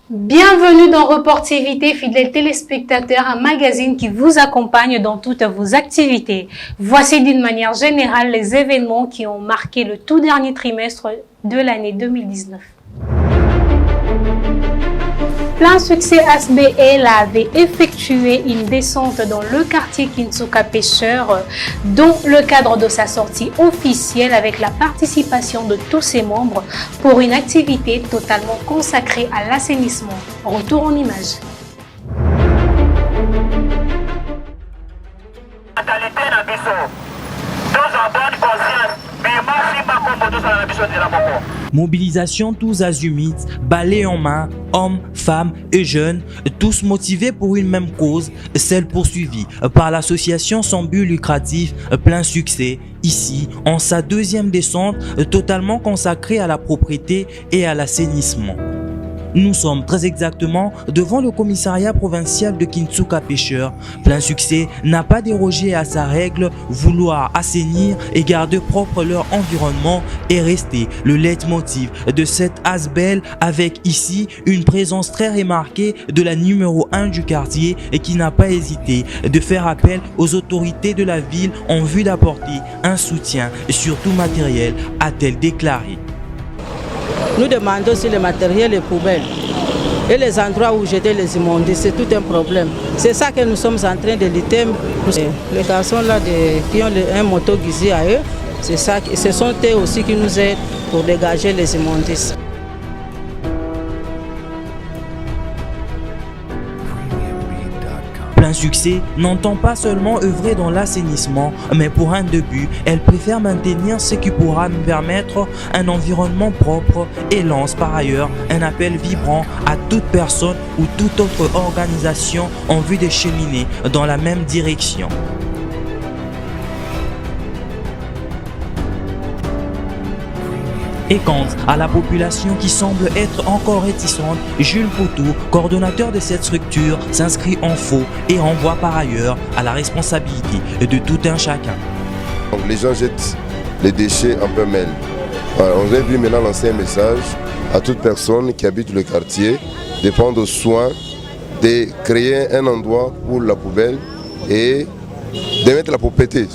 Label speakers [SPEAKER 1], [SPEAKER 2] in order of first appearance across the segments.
[SPEAKER 1] Bienvenue dans Reportivité, fidèles téléspectateurs, un magazine qui vous accompagne dans toutes vos activités. Voici d'une manière générale les événements qui ont marqué le tout dernier trimestre de l'année 2019. Plein succès, ASBL avait effectué une descente dans le quartier Kinsuka Pêcheur, dans le cadre de sa sortie officielle avec la participation de tous ses membres pour une activité totalement consacrée à l'assainissement. Retour en images.
[SPEAKER 2] Mobilisation tous azimuts, balai en main, hommes, femmes et jeunes, tous motivés pour une même cause, celle poursuivie par l'association sans but lucratif Plein Succès, ici en sa deuxième descente totalement consacrée à la propreté et à l'assainissement. Nous sommes très exactement devant le commissariat provincial de Kinsuka Pêcheur. Plein Succès n'a pas dérogé à sa règle, vouloir assainir et garder propre leur environnement est resté le leitmotiv de cette ASBL, avec ici une présence très remarquée de la numéro 1 du quartier et qui n'a pas hésité de faire appel aux autorités de la ville en vue d'apporter un soutien, surtout matériel, a-t-elle déclaré.
[SPEAKER 3] Nous demandons aussi le matériel et les poubelles. Et les endroits où jeter les immondices, c'est tout un problème. C'est ça que nous sommes en train de lutter. Les garçons là qui ont un moto guisé à eux, c'est ça, ce sont eux aussi qui nous aident pour dégager les immondices.
[SPEAKER 2] Plein Succès n'entend pas seulement œuvrer dans l'assainissement, mais pour un début, elle préfère maintenir ce qui pourra nous permettre un environnement propre et lance par ailleurs un appel vibrant à toute personne ou toute autre organisation en vue de cheminer dans la même direction. Et quant à la population qui semble être encore réticente, Jules Poutou, coordonnateur de cette structure, s'inscrit en faux et renvoie par ailleurs à la responsabilité de tout un chacun.
[SPEAKER 4] Donc les gens jettent les déchets en pêle-mêle. Voilà, on vient maintenant lancer un message à toute personne qui habite le quartier de prendre soin de créer un endroit pour la poubelle et de mettre la propreté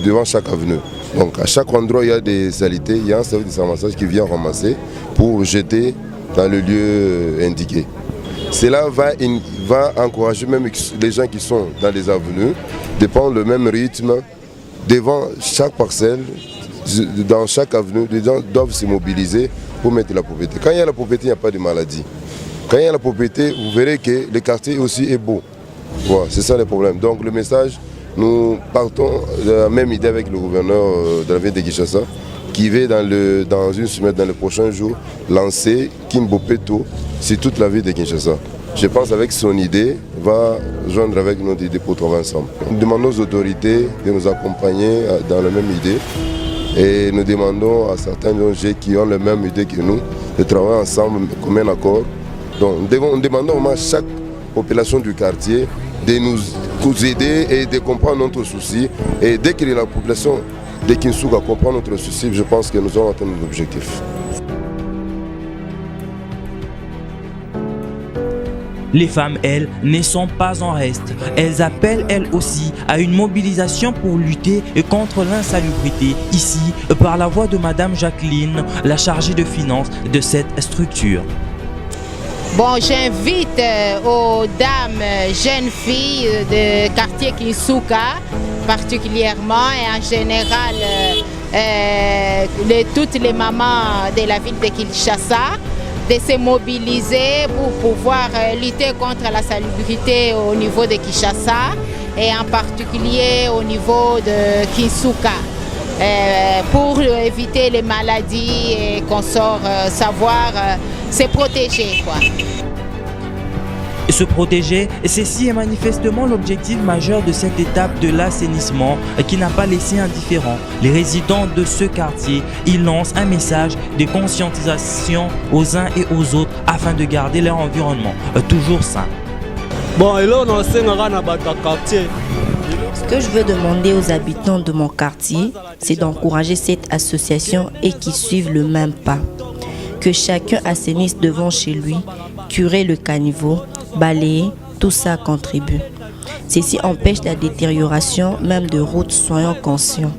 [SPEAKER 4] devant chaque avenue. Donc à chaque endroit il y a des saletés, il y a un service de ramassage qui vient ramasser pour jeter dans le lieu indiqué. Cela va encourager même les gens qui sont dans les avenues de prendre le même rythme devant chaque parcelle, dans chaque avenue. Les gens doivent se mobiliser pour mettre la propreté. Quand il y a la propreté, il n'y a pas de maladie. Quand il y a la propreté, vous verrez que le quartier aussi est beau. Voilà, c'est ça le problème. Donc le message, nous partons de la même idée avec le gouverneur de la ville de Kinshasa qui va dans une semaine, dans les prochains jours, lancer Kimbo Peto sur toute la ville de Kinshasa. Je pense avec son idée, va joindre avec notre idée pour travailler ensemble. Nous demandons aux autorités de nous accompagner dans la même idée et nous demandons à certains ONG qui ont la même idée que nous de travailler ensemble comme un accord. Donc nous demandons à chaque population du quartier de nous aider et de comprendre notre souci. Et dès que la population de Kinsuka comprend notre souci, je pense que nous allons atteindre notre objectif.
[SPEAKER 2] Les femmes, elles, ne sont pas en reste. Elles appellent, elles aussi, à une mobilisation pour lutter contre l'insalubrité, ici, par la voix de Madame Jacqueline, la chargée de finances de cette structure.
[SPEAKER 5] Bon, j'invite aux dames, jeunes filles de quartier Kinsuka, particulièrement, et en général, toutes les mamans de la ville de Kinshasa, de se mobiliser pour pouvoir lutter contre la salubrité au niveau de Kinshasa et en particulier au niveau de Kinsuka. Pour éviter les maladies et qu'on sort savoir se protéger, quoi.
[SPEAKER 2] Se protéger, ceci est manifestement l'objectif majeur de cette étape de l'assainissement qui n'a pas laissé indifférent les résidents de ce quartier. Ils lancent un message de conscientisation aux uns et aux autres afin de garder leur environnement toujours sain.
[SPEAKER 6] Bon, et là on enseigne dans le quartier.
[SPEAKER 7] Ce que je veux demander aux habitants de mon quartier, c'est d'encourager cette association et qu'ils suivent le même pas. que chacun assainisse devant chez lui, curer le caniveau, balayer, tout ça contribue. Ceci empêche la détérioration même de routes, soyons conscients.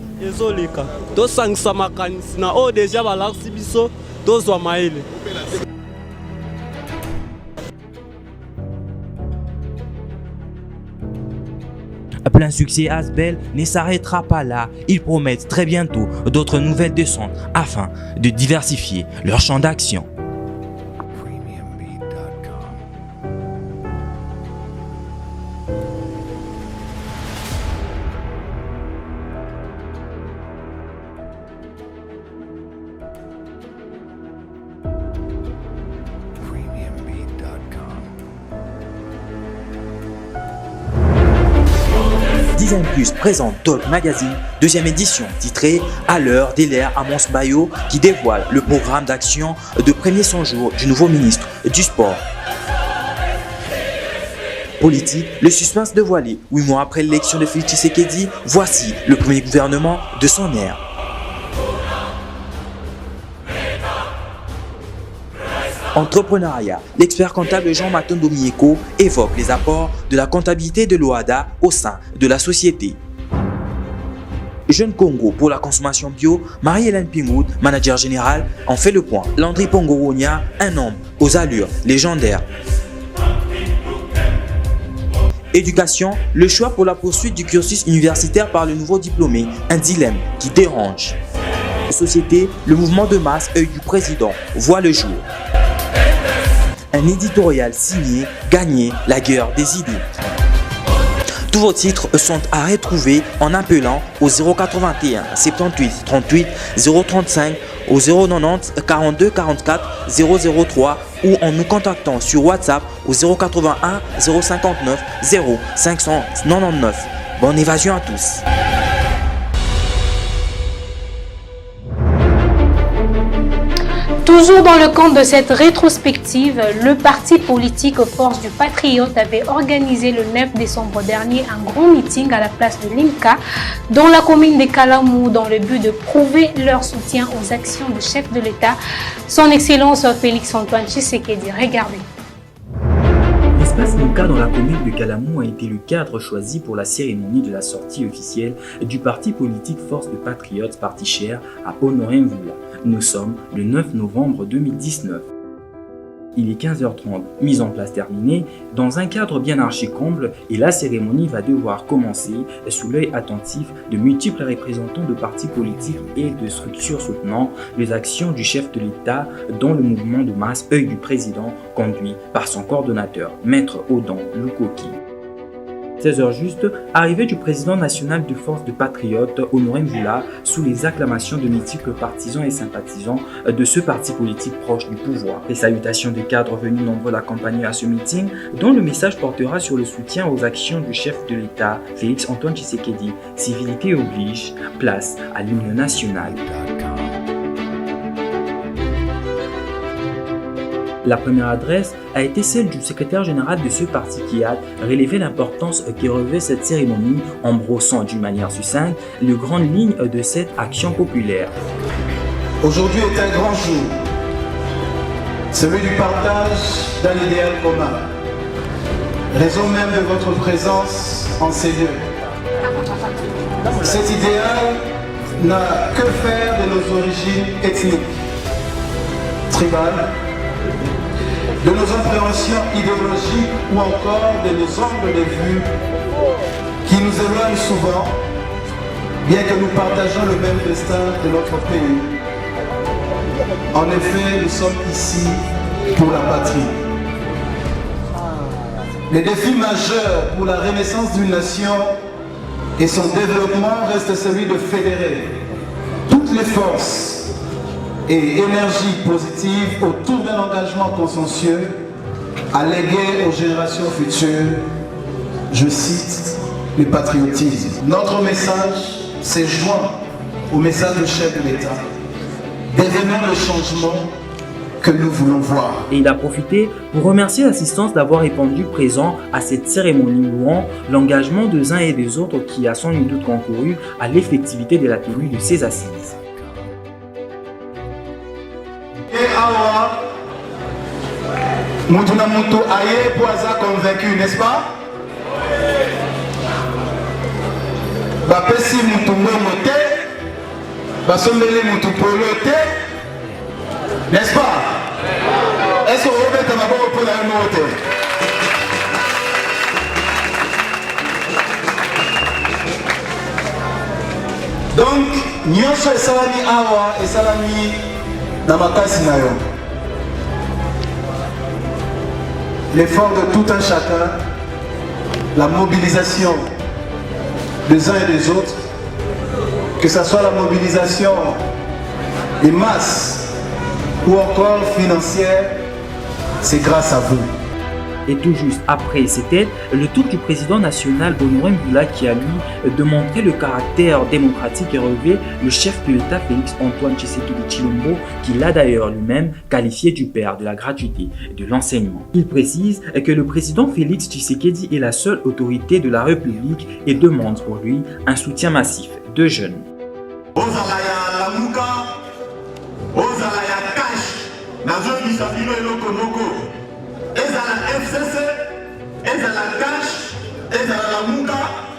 [SPEAKER 2] Plein succès Asbel ne s'arrêtera pas là. Ils promettent très bientôt d'autres nouvelles descentes afin de diversifier leur champ d'action. Design Plus présente Talk Magazine, deuxième édition, titrée À l'heure des l'ère Amos Bayo, qui dévoile le programme d'action de premier 100 jours du nouveau ministre du Sport. Politique, le suspense dévoilé 8 mois après l'élection de Félix Tshisekedi, voici le premier gouvernement de son ère. Entrepreneuriat, l'expert comptable Jean Matondo Mieko évoque les apports de la comptabilité de l'OADA au sein de la société. Jeune Congo pour la consommation bio, Marie-Hélène Pingoud, manager général, en fait le point. Landry Pongoronia, un homme aux allures légendaires. Éducation, le choix pour la poursuite du cursus universitaire par le nouveau diplômé, un dilemme qui dérange. Société, le mouvement de masse œil du président voit le jour. Un éditorial signé « Gagner la guerre des idées ». Tous vos titres sont à retrouver en appelant au 081 78 38 035 au 090 42 44 003 ou en nous contactant sur WhatsApp au 081 059 0 599. Bonne évasion à tous.
[SPEAKER 1] Toujours dans le cadre de cette rétrospective, le parti politique Force du Patriote avait organisé le 9 décembre dernier un grand meeting à la place de l'INCA dans la commune de Kalamou dans le but de prouver leur soutien aux actions du chef de l'État, son Excellence Félix-Antoine Tshisekedi. Regardez.
[SPEAKER 2] L'espace INCA dans la commune de Kalamou a été le cadre choisi pour la cérémonie de la sortie officielle du parti politique Force de Patriotes Parti Cher à Honoré-Mvula. Nous sommes le 9 novembre 2019. Il est 15h30, mise en place terminée, dans un cadre bien archi-comble et la cérémonie va devoir commencer sous l'œil attentif de multiples représentants de partis politiques et de structures soutenant les actions du chef de l'État dans le mouvement de masse œil du président conduit par son coordonnateur, Maître Odan Lukoki. 16h juste, arrivée du président national de Force de Patriotes, Honoré Mvula, sous les acclamations de multiples partisans et sympathisants de ce parti politique proche du pouvoir. Les salutations des cadres venus nombreux l'accompagner à ce meeting, dont le message portera sur le soutien aux actions du chef de l'État, Félix-Antoine Tshisekedi. Civilité oblige, place à l'hymne national. La première adresse a été celle du secrétaire général de ce parti qui a relevé l'importance que revêt cette cérémonie en brossant d'une manière succincte les grandes lignes de cette action populaire.
[SPEAKER 8] Aujourd'hui est un grand jour, celui du partage d'un idéal commun, raison même de votre présence en ces lieux. Cet idéal n'a que faire de nos origines ethniques, tribales, de nos appréhensions idéologiques ou encore de nos angles de vue qui nous éloignent souvent, bien que nous partageons le même destin de notre pays. En effet, nous sommes ici pour la patrie. Le défi majeur pour la renaissance d'une nation et son développement reste celui de fédérer toutes les forces et énergie positive autour d'un engagement consensueux à léguer aux générations futures, je cite, le patriotisme. Notre message s'est joint au message du chef de l'État, devenant le changement que nous voulons voir.
[SPEAKER 2] Et il a profité pour remercier l'assistance d'avoir répondu présent à cette cérémonie louant l'engagement des uns et des autres qui a sans nul doute concouru à l'effectivité de la tenue de ces assises.
[SPEAKER 8] Et awa mutu na mutu aye po aza convaincu, n'est-ce pas? Bapesi mutu mbongo te, basombeli mutu polo te, n'est-ce pas? Est-ce que vous êtes maboko pour la note? Donc, nyonso esalami awa esalami na makasi na yo. L'effort de tout un chacun, la mobilisation des uns et des autres, que ce soit la mobilisation des masses ou encore financière, c'est grâce à vous.
[SPEAKER 2] Et tout juste après cette aide, le tour du président national Honoré Mvula qui a lui démontré le caractère démocratique et relevé le chef de l'État Félix Antoine Tshisekedi Tshilombo, qui l'a d'ailleurs lui-même qualifié du père de la gratuité et de l'enseignement. Il précise que le président Félix Tshisekedi est la seule autorité de la République et demande pour lui un soutien massif de jeunes.
[SPEAKER 9] Ezala FCC, ezala cash, ezala la muka,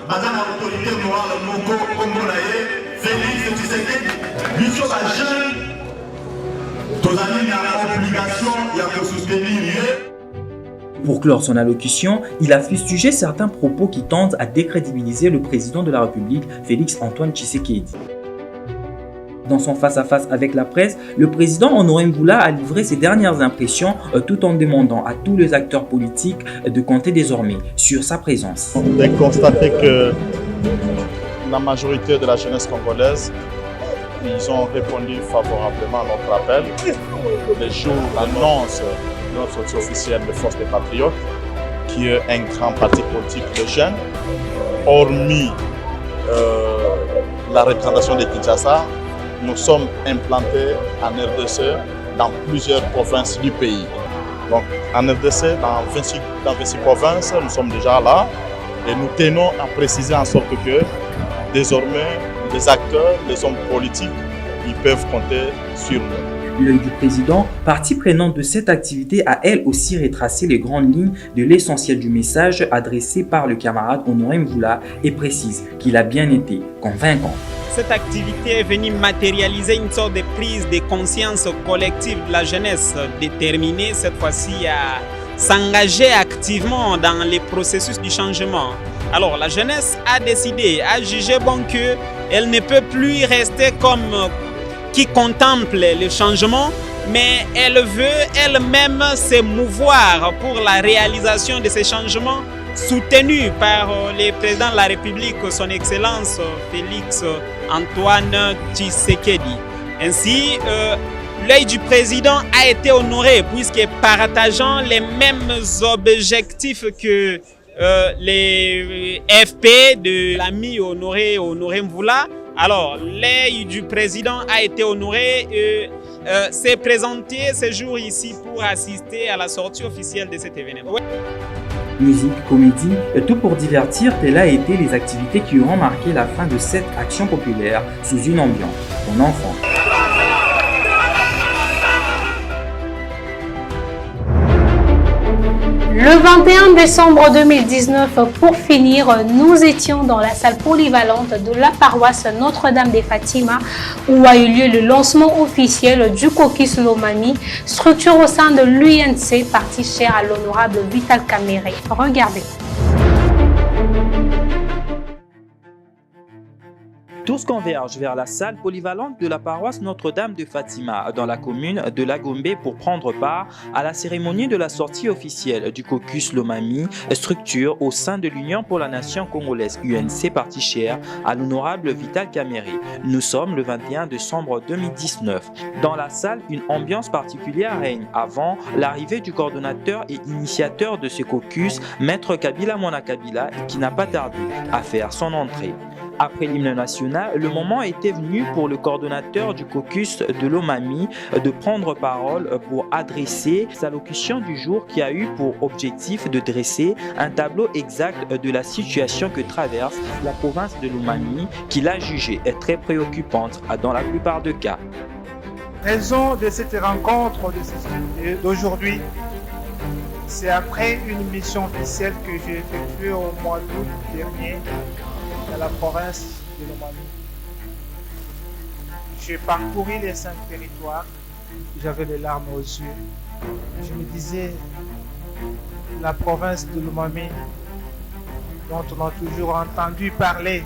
[SPEAKER 9] bazana autorité noire moko congolais, Félix Tshisekedi, biso ba jeune, tozali na obligation ya ko soutenir.
[SPEAKER 2] Pour clore son allocution, il a fustigé certains propos qui tendent à décrédibiliser le président de la République, Félix Antoine Tshisekedi. Dans son face-à-face avec la presse, le président Honoré Mvula a livré ses dernières impressions tout en demandant à tous les acteurs politiques de compter désormais sur sa présence.
[SPEAKER 10] On a constaté que la majorité de la jeunesse congolaise, ils ont répondu favorablement à notre appel. Les jours l'annonce de notre sortie officielle de Force des Patriotes, qui est un grand parti politique de jeunes, hormis la représentation de Kinshasa, nous sommes implantés en RDC dans plusieurs provinces du pays. Donc en RDC, dans 26 provinces, nous sommes déjà là et nous tenons à préciser en sorte que désormais les acteurs, les hommes politiques, ils peuvent compter sur nous.
[SPEAKER 2] L'œil du président, partie prenante de cette activité, a elle aussi retracé les grandes lignes de l'essentiel du message adressé par le camarade Honoré Mvula et précise qu'il a bien été convaincant.
[SPEAKER 11] Cette activité est venue matérialiser une sorte de prise de conscience collective de la jeunesse, déterminée cette fois-ci à s'engager activement dans les processus du changement. Alors la jeunesse a décidé, a jugé bon qu'elle ne peut plus rester comme qui contemple le changement, mais elle veut elle-même se mouvoir pour la réalisation de ces changements soutenu par le président de la République, son Excellence Félix Antoine Tshisekedi. Ainsi, l'œil du président a été honoré puisque partageant les mêmes objectifs que les FP de l'ami Honoré Mvula, alors l'œil du président a été honoré et s'est présenté ce jour ici pour assister à la sortie officielle de cet événement.
[SPEAKER 2] Musique, comédie, tout pour divertir, telles a été les activités qui auront marqué la fin de cette action populaire sous une ambiance pour enfants.
[SPEAKER 1] Le 21 décembre 2019, pour finir, nous étions dans la salle polyvalente de la paroisse Notre-Dame des Fatima où a eu lieu le lancement officiel du Caucus Lomami, structure au sein de l'UNC, partie chère à l'honorable Vital Kamerhe. Regardez.
[SPEAKER 2] Tous convergent vers la salle polyvalente de la paroisse Notre-Dame de Fatima dans la commune de Lagombe pour prendre part à la cérémonie de la sortie officielle du Caucus Lomami, structure au sein de l'Union pour la Nation congolaise UNC partie chère à l'honorable Vital Kamerhe. Nous sommes le 21 décembre 2019. Dans la salle, une ambiance particulière règne avant l'arrivée du coordonnateur et initiateur de ce caucus, Maître Kabila Mwana Kabila, qui n'a pas tardé à faire son entrée. Après l'hymne national, le moment était venu pour le coordonnateur du caucus de l'Omami de prendre parole pour adresser sa allocution du jour qui a eu pour objectif de dresser un tableau exact de la situation que traverse la province de l'Omami qu'il a jugée très préoccupante dans la plupart des cas.
[SPEAKER 12] raison de cette rencontre d'aujourd'hui, c'est après une mission officielle que j'ai effectuée au mois d'août dernier dans la province de Lomami. J'ai parcouru les 5 territoires, j'avais les larmes aux yeux. Je me disais, la province de Lomami, dont on a toujours entendu parler,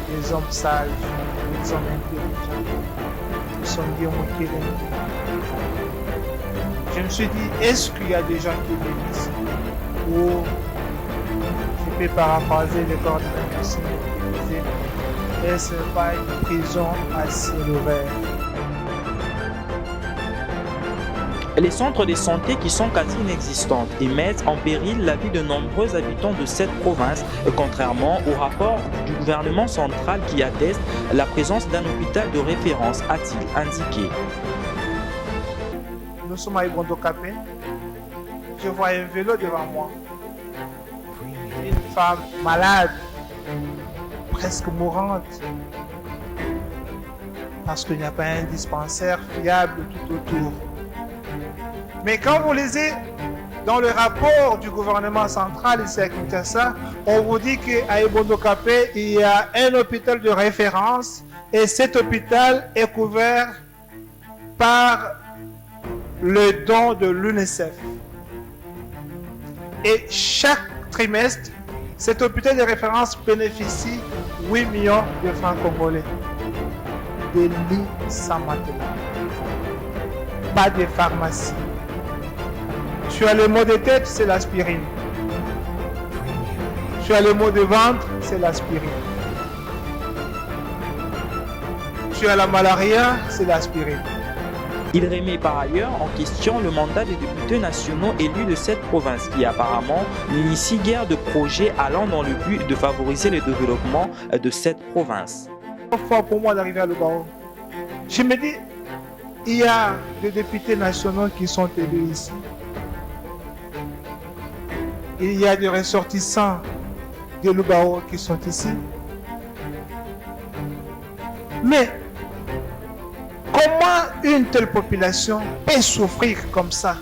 [SPEAKER 12] des hommes sages, des hommes intelligents, qui sont bien moqués. Je me suis dit, est-ce qu'il y a des gens qui vivent ici? Ou je peux paraphraser le coordinateur qui disait, est-ce pas une prison à ciel ouvert?
[SPEAKER 2] Les centres de santé qui sont quasi inexistants et mettent en péril la vie de nombreux habitants de cette province, contrairement au rapport du gouvernement central qui atteste la présence d'un hôpital de référence, a-t-il indiqué.
[SPEAKER 12] Nous sommes à Ibondo Kapé. Je vois un vélo devant moi. Une femme malade, presque mourante, parce qu'il n'y a pas un dispensaire fiable tout autour. Mais quand vous lisez dans le rapport du gouvernement central ici à Kinshasa, on vous dit qu'à Ibondo Kapé, il y a un hôpital de référence et cet hôpital est couvert par le don de l'UNICEF. Et chaque trimestre, cet hôpital de référence bénéficie 8 millions de francs congolais. Des lits sans matelas. Pas de pharmacie. Tu as le maux de tête, c'est l'aspirine. Tu as le maux de ventre, c'est l'aspirine. Tu as la malaria, c'est l'aspirine.
[SPEAKER 2] Il remet par ailleurs en question le mandat des députés nationaux élus de cette province qui apparemment n'initie guère de projets allant dans le but de favoriser le développement de cette province.
[SPEAKER 12] C'est fort pour moi d'arriver à Lubao. Je me dis, il y a des députés nationaux qui sont élus ici. Il y a des ressortissants de Lubao qui sont ici. Mais comment une telle population peut souffrir comme ça?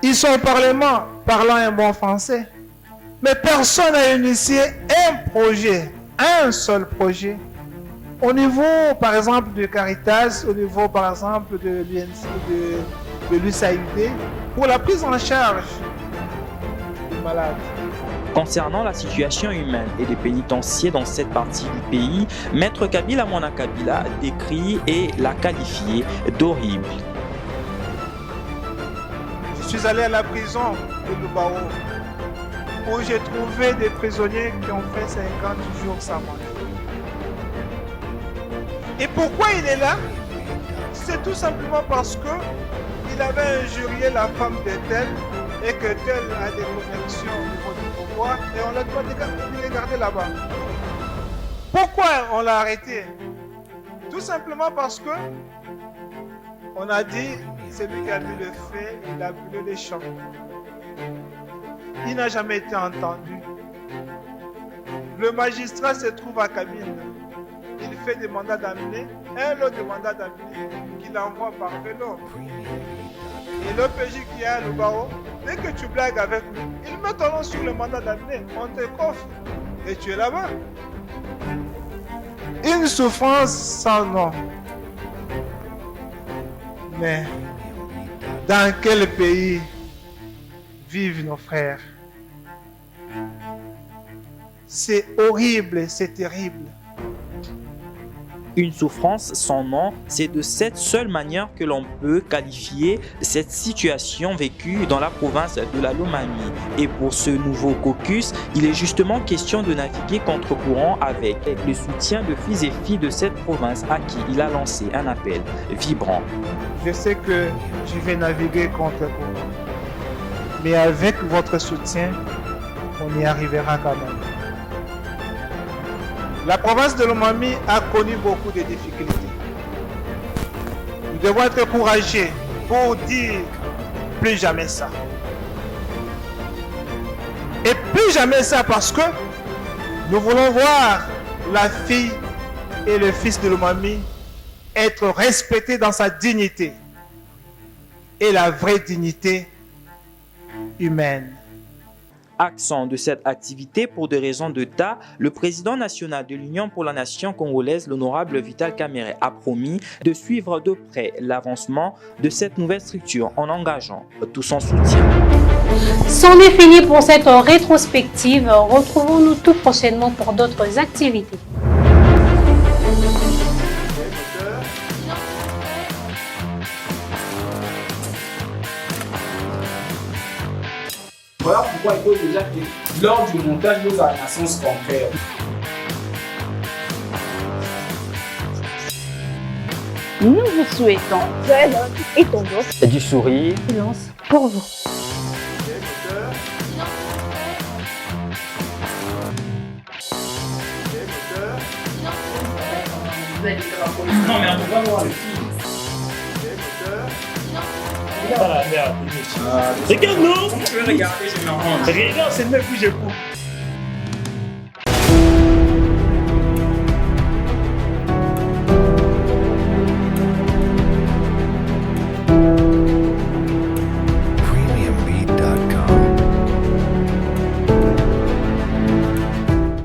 [SPEAKER 12] Ils sont au Parlement parlant un bon français, mais personne n'a initié un projet, un seul projet. Au niveau, par exemple, de Caritas, au niveau, par exemple, de l'USAID, pour la prise en charge des malades.
[SPEAKER 2] Concernant la situation humaine et des pénitenciers dans cette partie du pays, Maître Kabila Mwana Kabila décrit et l'a qualifié d'horrible.
[SPEAKER 12] Je suis allé à la prison de Lubao où j'ai trouvé des prisonniers qui ont fait 50 jours sans manger. Et pourquoi il est là? C'est tout simplement parce que il avait injurié la femme de tel et que tel a des connexions au niveau du pouvoir et on l'a demandé de les garder là-bas. Pourquoi on l'a arrêté? Tout simplement parce que on a dit celui qui a vu le fait, il a brûlé les champs. Il n'a jamais été entendu. Le magistrat se trouve à Kabine. Il fait des mandats d'amener, un lot de mandats d'amener qu'il envoie par vélo. Et l'OPJ qui est à Lubao, dès que tu blagues avec lui, il met ton nom sur le mandat d'amener, on te coffre et tu es là-bas. Une souffrance sans nom. Mais dans quel pays vivent nos frères? C'est horrible, c'est terrible.
[SPEAKER 2] Une souffrance sans nom, c'est de cette seule manière que l'on peut qualifier cette situation vécue dans la province de la Lomami. Et pour ce nouveau caucus, il est justement question de naviguer contre-courant avec le soutien de fils et filles de cette province à qui il a lancé un appel vibrant.
[SPEAKER 12] Je sais que je vais naviguer contre-courant, mais avec votre soutien, on y arrivera quand même. La province de Lomami a connu beaucoup de difficultés. Nous devons être courageux pour dire plus jamais ça. Et plus jamais ça parce que nous voulons voir la fille et le fils de Lomami être respecté dans sa dignité et la vraie dignité humaine.
[SPEAKER 2] Accent de cette activité, pour des raisons de tas, le président national de l'Union pour la nation congolaise, l'honorable Vital Kamerhe, a promis de suivre de près l'avancement de cette nouvelle structure en engageant tout son soutien.
[SPEAKER 1] C'en est fini pour cette rétrospective. Retrouvons-nous tout prochainement pour d'autres activités.
[SPEAKER 13] Voilà pourquoi il faut déjà que lors du montage, nos animations se concrètes.
[SPEAKER 14] Nous vous souhaitons et tendance
[SPEAKER 15] du sourire.
[SPEAKER 14] Silence pour vous.
[SPEAKER 15] Non mais on peut pas voir le film.
[SPEAKER 6] Regarde, non?
[SPEAKER 15] On peut regarder, je me rends.
[SPEAKER 6] Regarde, c'est le mec où j'ai pour.